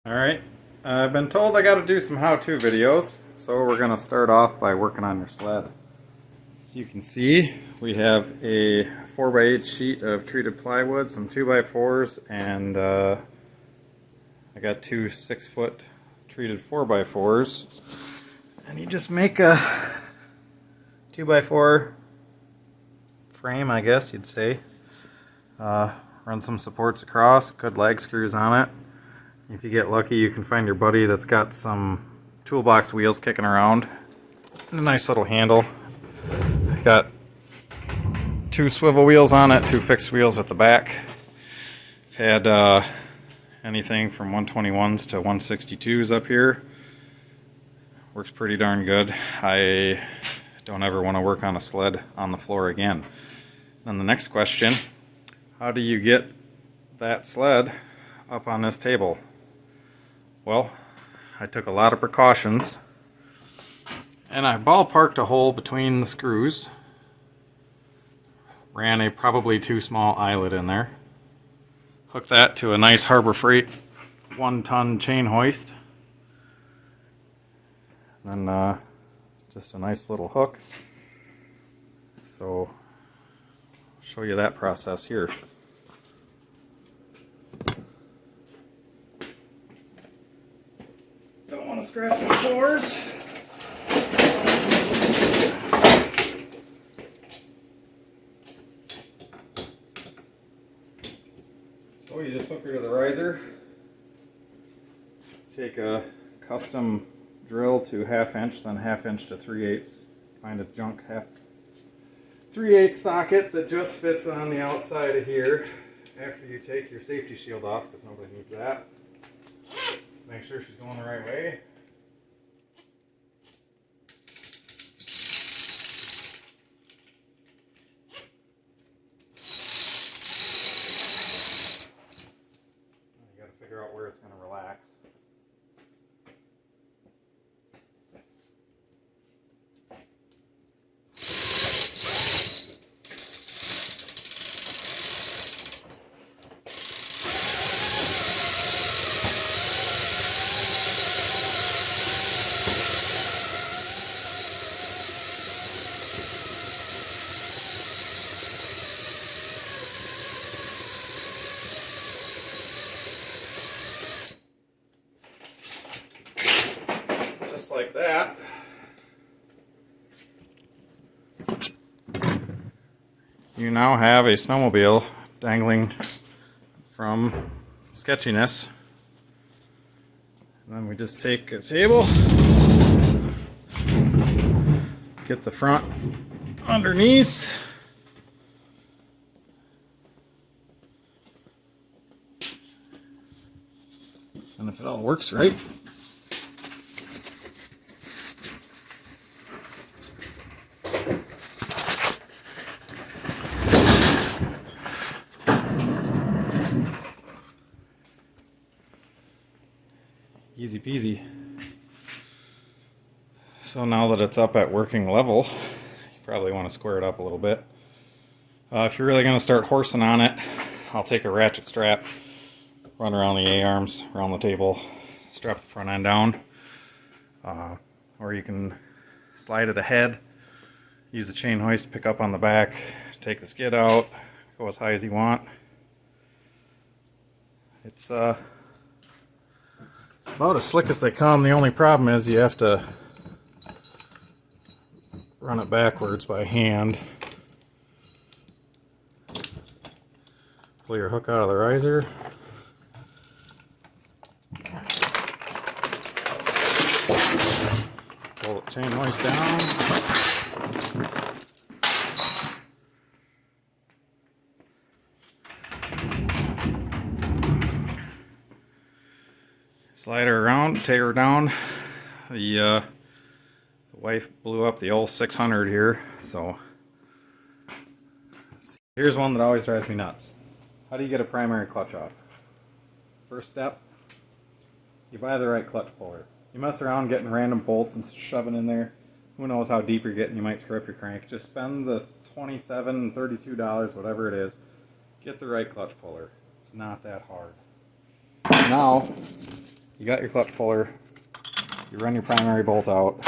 Alright, I've been told I gotta do some how-to videos, so we're gonna start off by working on your sled. As you can see, we have a 4x8 sheet of treated plywood, some 2x4s, and I got two 6-foot treated 4x4s. And you just make a 2x4 frame, I guess you'd say. Run some supports across, good lag screws on it. If you get lucky, you can find your buddy that's got some toolbox wheels kicking around. And a nice little handle. I got two swivel wheels on it, two fixed wheels at the back. I've had anything from 121s to 162s up here. Works pretty darn good. I don't ever want to work on a sled on the floor again. Then the next question, how do you get that sled up on this table? Well, I took a lot of precautions and I ballparked a hole between the screws, ran a probably too small eyelet in there, hooked that to a nice Harbor Freight 1-ton chain hoist, and then just a nice little hook. So I'll show you that process here. Don't want to scratch my floors. So you just hook her to the riser. Take a custom drill to 1/2 inch, then 1/2 inch to 3/8. Find a junk 3/8 socket that just fits on the outside of here. After you take your safety shield off, because nobody needs that. Make sure she's going the right way. You got to figure out where it's going to relax. Just like that. You now have a snowmobile dangling from sketchiness. And then we just take a table, get the front underneath, and if it all works right, easy peasy. So now that it's up at working level, you probably want to square it up a little bit. If you're really going to start horsing on it, I'll take a ratchet strap, run around the A-arms, around the table, strap the front end down. Or you can slide it ahead, use the chain hoist to pick up on the back, take the skid out, go as high as you want. It's about as slick as they come. The only problem is you have to run it backwards by hand. Pull your hook out of the riser. Pull the chain hoist down. Slide her around, take her down. The wife blew up the old 600 here, so here's one that always drives me nuts. How do you get a primary clutch off? First step, you buy the right clutch puller. You mess around getting random bolts and shoving in there, who knows how deep you're getting, you might screw up your crank. Just spend the $27, $32, whatever it is, get the right clutch puller. It's not that hard. Now, you got your clutch puller, you run your primary bolt out.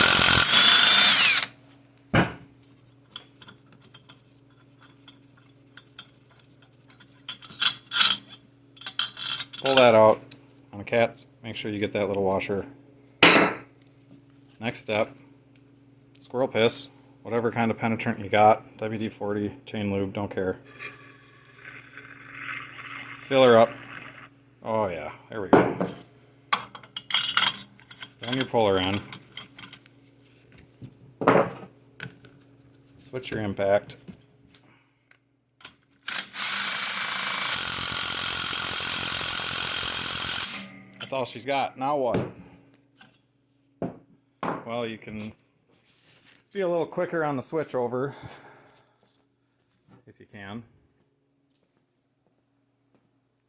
Pull that out. On a cat, make sure you get that little washer. Next step, squirrel piss, whatever kind of penetrant you got, WD-40, chain lube, don't care. Fill her up. Oh yeah, there we go. Run your puller in. Switch your impact. That's all she's got. Now what? Well, you can be a little quicker on the switch over if you can.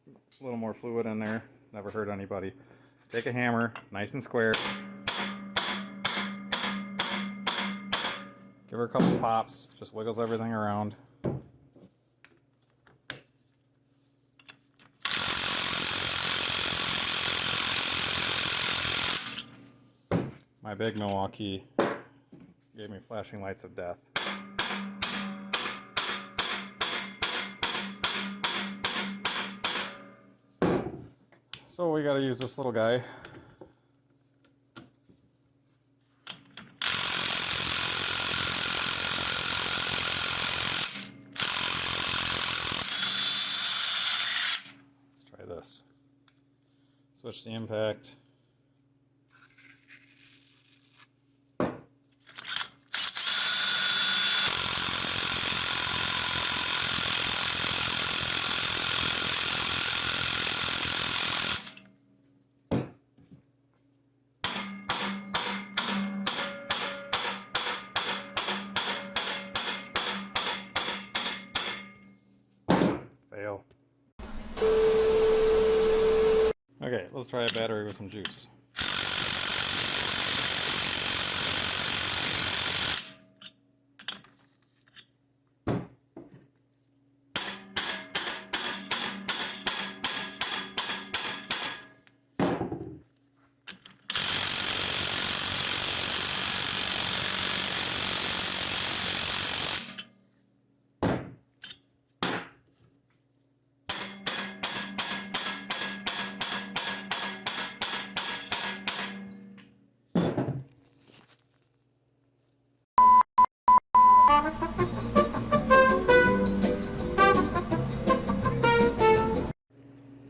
A little more fluid in there, never hurt anybody. Take a hammer, nice and square. Give her a couple pops, just wiggles everything around. My big Milwaukee gave me flashing lights of death. So we gotta use this little guy. Let's try this. Switch the impact. Fail. Okay, let's try a battery with some juice.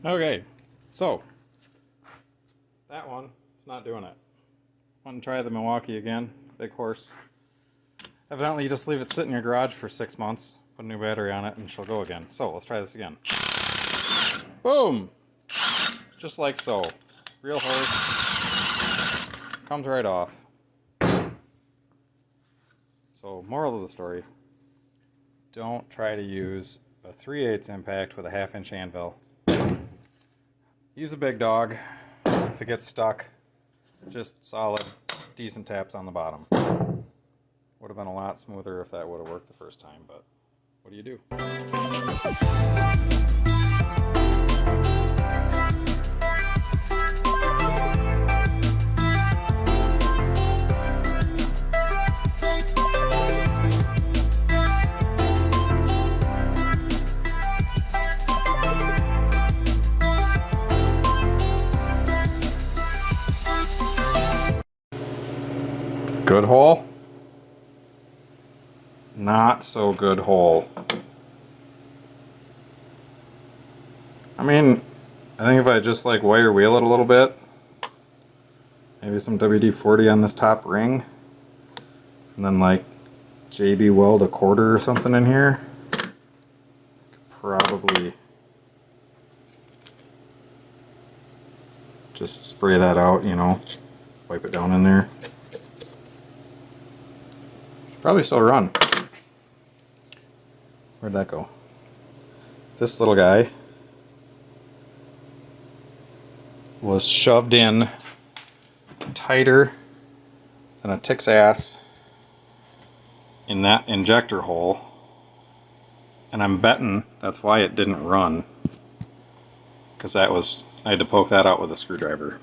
Okay, so that one is not doing it. Want to try the Milwaukee again, big horse. Evidently you just leave it sit in your garage for 6 months, put a new battery on it, and she'll go again. So let's try this again. Boom! Just like so. Real horse. Comes right off. So moral of the story, don't try to use a 3/8 impact with a 1/2-inch anvil. Use a big dog. If it gets stuck, just solid, decent taps on the bottom. Would have been a lot smoother if that would have worked the first time, but what do you do? Good hole? Not so good hole. I mean, I think if I just like wire wheel it a little bit, maybe some WD-40 on this top ring, and then like JB weld a quarter or something in here, could probably just spray that out, you know, wipe it down in there. Probably still run. Where'd that go? This little guy was shoved in tighter than a tick's ass in that injector hole, and I'm betting that's why it didn't run, because that was, I had to poke that out with a screwdriver.